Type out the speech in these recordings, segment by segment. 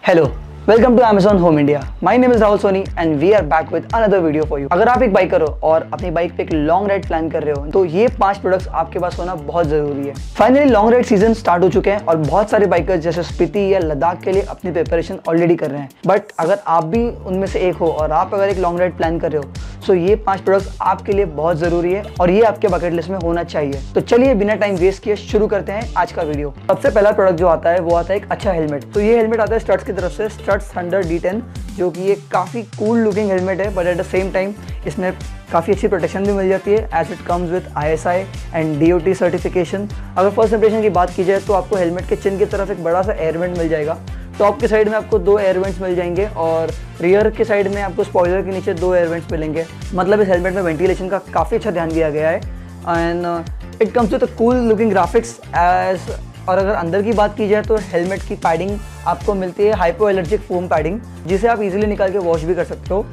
Hello, welcome to Amazon Home India. My name is Rahul Soni and we are back with another video for you. अगर आप एक biker हो और अपनी bike पे एक लॉन्ग राइड प्लान कर रहे हो तो ये 5 प्रोडक्ट्स आपके पास होना बहुत जरूरी है। Finally long ride season start हो चुके हैं और बहुत सारे बाइकर्स जैसे स्पीति या लद्दाख के लिए अपनी प्रिपरेशन ऑलरेडी कर रहे हैं। बट अगर आप भी उनमें से एक हो और आप अगर एक लॉन्ग राइड प्लान कर रहे हो तो ये 5 प्रोडक्ट्स आपके लिए बहुत जरूरी है और ये आपके बकेट लिस्ट में होना चाहिए। तो चलिए बिना टाइम वेस्ट किए शुरू करते हैं आज का वीडियो। सबसे पहला प्रोडक्ट जो आता है वो आता है एक अच्छा हेलमेट। तो ये हेलमेट आता है स्टड्स की तरफ से, स्टड्स थंडर D10, जो कि ये काफ़ी कूल लुकिंग हेलमेट है but at the same time इसमें काफ़ी अच्छी प्रोटेक्शन भी मिल जाती है as it comes with ISI and DOT certification. अगर फर्स्ट इंप्रेशन की बात की जाए तो आपको हेलमेट के चिन की तरफ एक बड़ा सा एयर वेंट मिल जाएगा। टॉप की साइड में आपको 2 एयर वेंट्स मिल जाएंगे और रियर के साइड में आपको स्पॉइलर के नीचे 2 एयर वेंट्स मिलेंगे। मतलब इस हेलमेट में वेंटिलेशन का काफ़ी अच्छा ध्यान दिया गया है and it comes with cool looking graphics as. और अगर अंदर की बात की जाए तो हेलमेट की पैडिंग आपको मिलती है हाइपो एलर्जिक फोम पैडिंग, जिसे आप इजीली निकाल के वॉश भी कर सकते हो।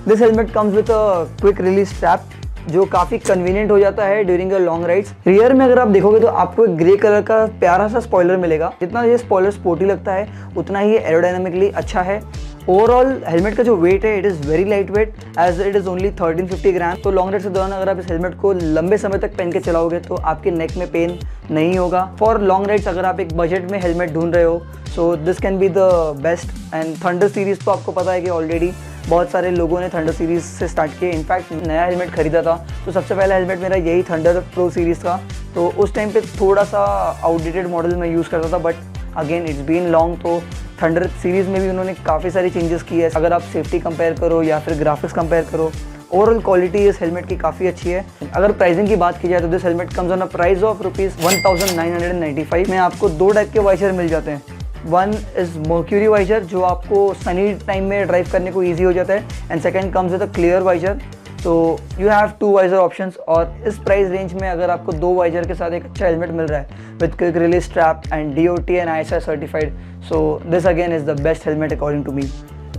This helmet comes with a quick release strap जो काफ़ी कन्वीनियंट हो जाता है during your long rides. Rear में अगर आप देखोगे तो आपको एक ग्रे कलर का प्यारा सा स्पॉइलर मिलेगा। जितना ये स्पॉइलर स्पोर्टी लगता है उतना ही एरोडायनामिकली अच्छा है। ओवरऑल हेलमेट का जो वेट है it is very light weight as it is only 1350 gram. तो लॉन्ग राइड के दौरान अगर आप इस हेलमेट को लंबे समय तक पहन के चलाओगे तो आपके नेक में पेन नहीं होगा। फॉर लॉन्ग राइड्स अगर आप एक बजट में हेलमेट ढूंढ रहे हो so this can be the best. And thunder series तो आपको पता है कि ऑलरेडी बहुत सारे लोगों ने थंडर सीरीज़ से स्टार्ट किए। इनफैक्ट नया हेलमेट खरीदा था तो सबसे पहला हेलमेट मेरा यही थंडर प्रो सीरीज़ था। तो उस टाइम पे थोड़ा सा आउटडेटेड मॉडल में यूज़ करता था but again it's been long. तो थंडर सीरीज़ में भी उन्होंने काफ़ी सारी चेंजेस की है। अगर आप सेफ्टी कंपेयर करो या फिर ग्राफिक्स कंपेयर करो, ओवरऑल क्वालिटी इस हेलमेट की काफ़ी अच्छी है। अगर प्राइसिंग की बात की जाए तो this helmet comes on a price of ₹1995 में आपको 2 टाइप के वाइजर मिल जाते हैं। वन इज़ मर्क्यूरी वाइजर जो आपको सनी टाइम में ड्राइव करने को ईजी हो जाता है and second comes with a clear visor. तो यू हैव 2 वाइजर ऑप्शंस और इस प्राइस रेंज में अगर आपको 2 वाइजर के साथ एक अच्छा हेलमेट मिल रहा है with quick release strap and DOT and ISI certified, so this again is the best helmet according to me.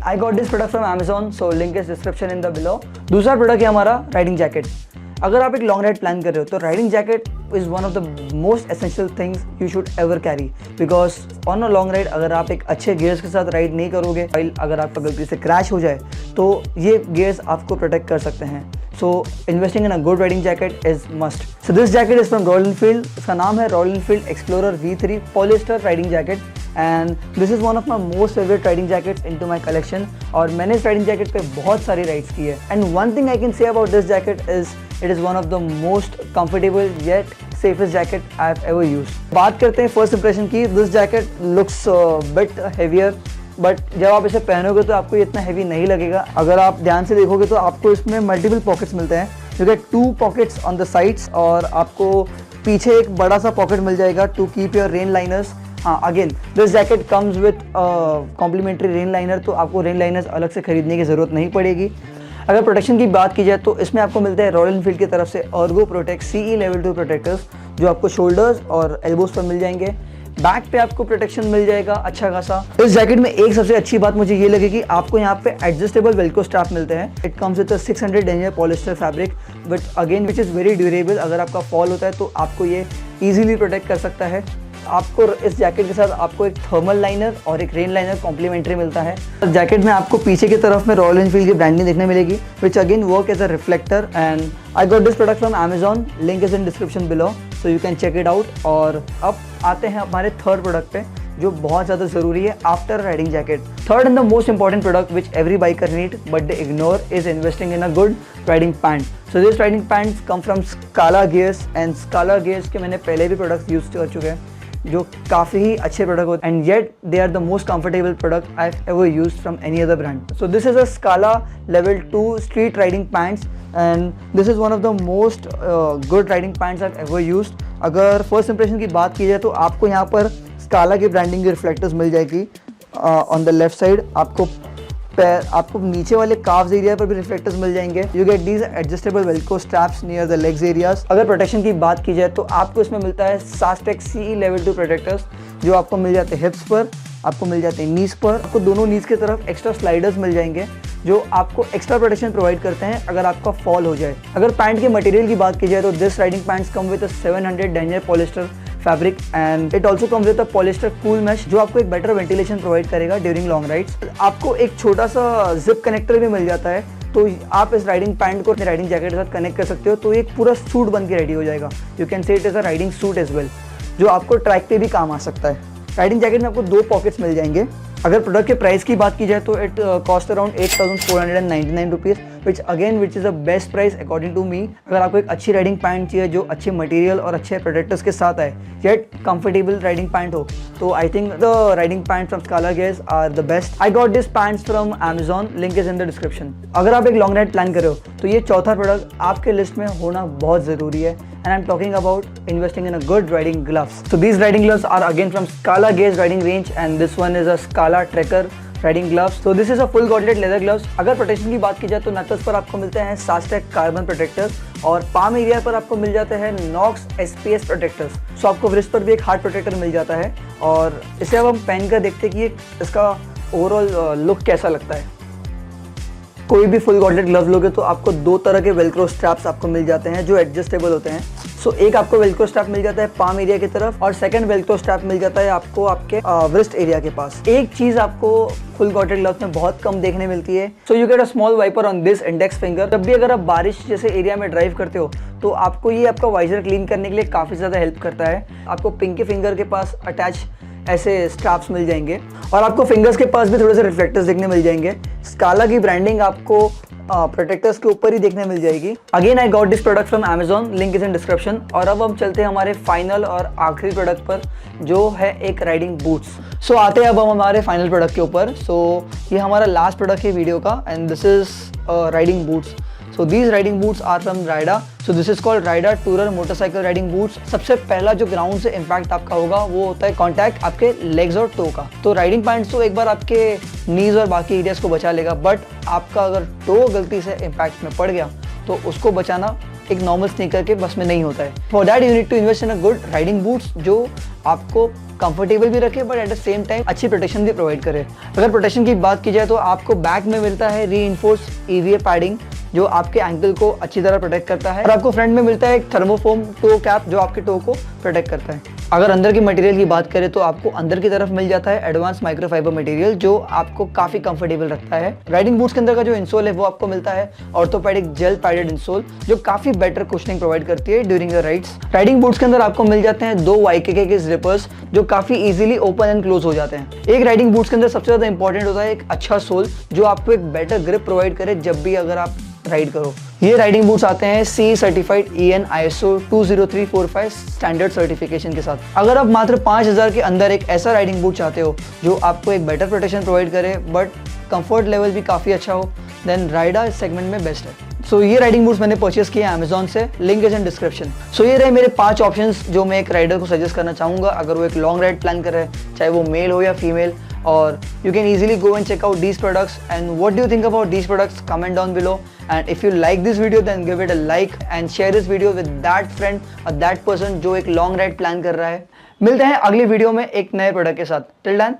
I got this product from Amazon, so link is description in the below. दूसरा product है हमारा riding jacket. अगर आप एक long ride plan कर रहे हो तो riding jacket is one of the most essential things you should ever carry because on a long ride अगर आप एक अच्छे गियर्स के साथ राइड नहीं करोगे, अगर आपका गलती से क्रैश हो जाए तो ये गियर्स आपको प्रोटेक्ट कर सकते हैं। So investing in a good riding jacket is must. So this jacket is from Royal Enfield. इसका नाम है Royal Enfield explorer V3 polyester riding jacket and this is one of my most favourite riding jackets in to my collection. और मैंने इस riding jacket पे बहुत सारी rides की है and one thing I can say about this jacket is it is one of the most comfortable yet safest jacket I have ever used. बात करते हैं फर्स्ट इंप्रेशन की। This jacket looks bit heavier but जब आप इसे पहनोगे तो आपको ये इतना हैवी नहीं लगेगा। अगर आप ध्यान से देखोगे तो आपको इसमें मल्टीपल पॉकेट्स मिलते हैं। You get 2 pockets on the sides और आपको पीछे एक बड़ा सा पॉकेट मिल जाएगा to keep your rain liners. हाँ, again this jacket comes with complimentary rain liner, तो आपको रेन लाइनर्स अलग से खरीदने की ज़रूरत नहीं पड़ेगी। अगर प्रोटेक्शन की बात की जाए तो इसमें आपको मिलते हैं रॉयल एनफील्ड की तरफ से Ergo protect CE level 2 protectors जो आपको शोल्डर्स और एल्बोज पर मिल जाएंगे। बैक पे आपको प्रोटेक्शन मिल जाएगा अच्छा खासा। इस जैकेट में एक सबसे अच्छी बात मुझे ये लगी कि आपको यहाँ पे एडजस्टेबल वेल्क्रो स्ट्रैप मिलते हैं। It comes with 600 danger polyester fabric but again which is very durable. अगर आपका फॉल होता है तो आपको ये ईजिली प्रोटेक्ट कर सकता है। आपको इस जैकेट के साथ आपको एक थर्मल लाइनर और एक रेन लाइनर कॉम्प्लीमेंट्री मिलता है। जैकेट में आपको पीछे की तरफ में रॉयल एनफील्ड की ब्रांडिंग देखने मिलेगी which again work as a reflector and I got this product from Amazon, link is in description below so you can check it out. और अब आते हैं हमारे थर्ड प्रोडक्ट पे जो बहुत ज़्यादा ज़रूरी है after riding jacket. Third and the most important product which every biker need but they ignore is investing in a good riding pant. So this riding pants come from स्काला gears and स्काला gears के मैंने पहले भी products use कर चुके हैं जो काफ़ी ही अच्छे प्रोडक्ट होते हैं and yet they are the most comfortable product I have ever used from any other brand. So this is a Scala level 2 street riding pants and this is one of the most good riding pants I have ever used. अगर first impression की बात की जाए तो आपको यहाँ पर स्काला की ब्रांडिंग की रिफ्लेक्टर्स मिल जाएगी ऑन द लेफ्ट साइड। आपको नीचे वाले काफ्स एरिया पर भी रिफ्लेक्टर्स मिल जाएंगे। You get these adjustable Velcro straps near the legs areas. अगर प्रोटेक्शन की बात की जाए तो आपको इसमें मिलता है सास्टेक CE लेवल 2 प्रोटेक्टर्स जो आपको मिल जाते हैं हिप्स पर, आपको मिल जाते हैं नीज पर। आपको दोनों नीज की तरफ एक्स्ट्रा स्लाइडर्स मिल जाएंगे जो आपको एक्स्ट्रा प्रोटेक्शन प्रोवाइड करते हैं अगर आपका फॉल हो जाए। अगर पैंट के मटेरियल की बात की जाए तो this riding pants come with 700 denier polyester fabric and it also comes with a polyester cool mesh जो आपको एक बेटर वेंटिलेशन प्रोवाइड करेगा ड्यूरिंग लॉन्ग राइड्स। आपको एक छोटा सा जिप कनेक्टर भी मिल जाता है, तो आप इस राइडिंग पैंट को अपने राइडिंग जैकेट के साथ कनेक्ट कर सकते हो, तो एक पूरा सूट बन के रेडी हो जाएगा। You can say it is a riding suit as well, जो आपको ट्रैक पे भी काम आ सकता है। राइडिंग जैकेट में आपको 2 पॉकेट्स मिल जाएंगे। अगर प्रोडक्ट के प्राइस की बात की जाए तो it cost around 8,499 rupees, which is a best price according to me. अगर आपको एक अच्छी राइडिंग पैंट चाहिए जो अच्छे मटेरियल और अच्छे प्रोडक्ट्स के साथ आए, येट कंफर्टेबल राइडिंग पैंट हो, तो I think the riding pant from Scala gears are the best. I got this pants from Amazon, link is in the description. अगर आप एक लॉन्ग राइड प्लान कर रहे हो तो ये चौथा प्रोडक्ट आपके लिस्ट में होना बहुत ज़रूरी है, and I'm talking about investing in a good riding gloves. So these riding gloves are again from Scala Gears riding range, and this one is a Scala Trekker riding gloves. So this is a full gauntlet leather gloves. अगर protection की बात की जाए तो नक्स पर आपको मिलते हैं सास्टेक कार्बन प्रोटेक्टर्स और पाम एरिया पर आपको मिल जाते हैं नॉक्स SPS प्रोटेक्टर्स। सो आपको व्रिस्ट पर भी एक हार्ड प्रोटेक्टर मिल जाता है, और इसे अब हम पहन कर देखते हैं कि इसका ओवरऑल लुक कैसा लगता है। कोई भी फुल गॉन्टलेट ग्लव्स लोगे तो आपको 2 तरह के वेलक्रो स्ट्रैप्स आपको मिल जाते हैं जो एडजस्टेबल होते हैं। सो एक आपको वेलक्रो स्ट्रैप मिल जाता है पाम एरिया की तरफ, और सेकंड वेलक्रो स्ट्रैप मिल जाता है आपको आपके व्रिस्ट एरिया के पास। एक चीज आपको फुल गॉन्टलेट ग्लव्स में बहुत कम देखने मिलती है, so you get a small wiper on this index finger. जब भी अगर आप बारिश जैसे एरिया में ड्राइव करते हो तो आपको ये आपका वाइजर क्लीन करने के लिए काफ़ी ज़्यादा हेल्प करता है। आपको पिंकी फिंगर के पास अटैच ऐसे स्ट्रैप्स मिल जाएंगे, और आपको फिंगर्स के पास भी थोड़े से रिफ्लेक्टर्स देखने मिल जाएंगे। स्काला की ब्रांडिंग आपको प्रोटेक्टर्स के ऊपर ही देखने मिल जाएगी। Again I got this product from Amazon, link is in description. और अब हम चलते हैं हमारे फाइनल और आखिरी प्रोडक्ट पर, जो है एक राइडिंग बूट्स। सो आते हैं अब हम हमारे फाइनल प्रोडक्ट के ऊपर। सो ये हमारा लास्ट प्रोडक्ट है वीडियो का, and this is riding boots. So these riding boots are from Rida. So this is called Rida Tourer motorcycle riding boots. सबसे पहला जो ग्राउंड से इम्पैक्ट आपका होगा वो होता है कॉन्टैक्ट आपके लेग्स और टो का। तो राइडिंग पैंट्स तो एक बार आपके नीज और बाकी एरियाज को बचा लेगा, बट आपका अगर टो गलती से इम्पैक्ट में पड़ गया तो उसको बचाना एक नॉर्मल स्नीकर के बस में नहीं होता है। For that you need to invest in a good riding boots जो आपको कंफर्टेबल भी रखे, but at the same time अच्छी प्रोटेक्शन भी प्रोवाइड करे। अगर प्रोटेक्शन की बात की जाए तो आपको बैक में मिलता है रीइंफोर्स EVA पैडिंग जो आपके एंकल को अच्छी तरह प्रोटेक्ट करता है, और आपको फ्रंट में मिलता है एक थर्मोफोम टो कैप जो आपके टो को प्रोटेक्ट करता है। अगर अंदर की मटेरियल की बात करें तो आपको अंदर की तरफ मिल जाता है एडवांस माइक्रोफाइबर मटेरियल जो आपको काफी कंफर्टेबल रखता है। राइडिंग बूट्स के अंदर का जो इंसोल है वो आपको मिलता है ऑर्थोपेडिक जेल पैडेड इंसोल जो काफी बेटर कुशनिंग प्रोवाइड करती है during the rides. Riding boots के अंदर आपको मिल जाते हैं 2 YKK के जिपर्स जो काफी इजीली ओपन एंड क्लोज हो जाते हैं। एक राइडिंग बूट्स के अंदर सबसे ज्यादा इंपॉर्टेंट होता है एक अच्छा सोल जो आपको एक बेटर ग्रिप प्रोवाइड करे जब भी अगर आप राइड करो। ये राइडिंग बूट्स आते हैं CE certified EN ISO 20345 standard certification के साथ। अगर आप मात्र 5000 के अंदर एक ऐसा राइडिंग बूट चाहते हो जो आपको एक बेटर प्रोटेक्शन प्रोवाइड करे बट कंफर्ट लेवल भी काफ़ी अच्छा हो, देन राइडा इस सेगमेंट में बेस्ट है। सो ये राइडिंग बूट्स मैंने परचेस किए Amazon से, लिंक इज इन डिस्क्रिप्शन। सो ये रहे मेरे 5 ऑप्शंस जो मैं एक राइडर को सजेस्ट करना चाहूँगा अगर वो एक लॉन्ग राइड प्लान कर रहे हैं, चाहे वो मेल हो या फीमेल। और you can easily go and check out these products, and what do you think about these products? Comment down below, and if you like this video then give it a like and share this video with that friend or that person जो एक long ride plan कर रहा है। मिलते हैं अगली video में एक नए प्रोडक्ट के साथ। Till then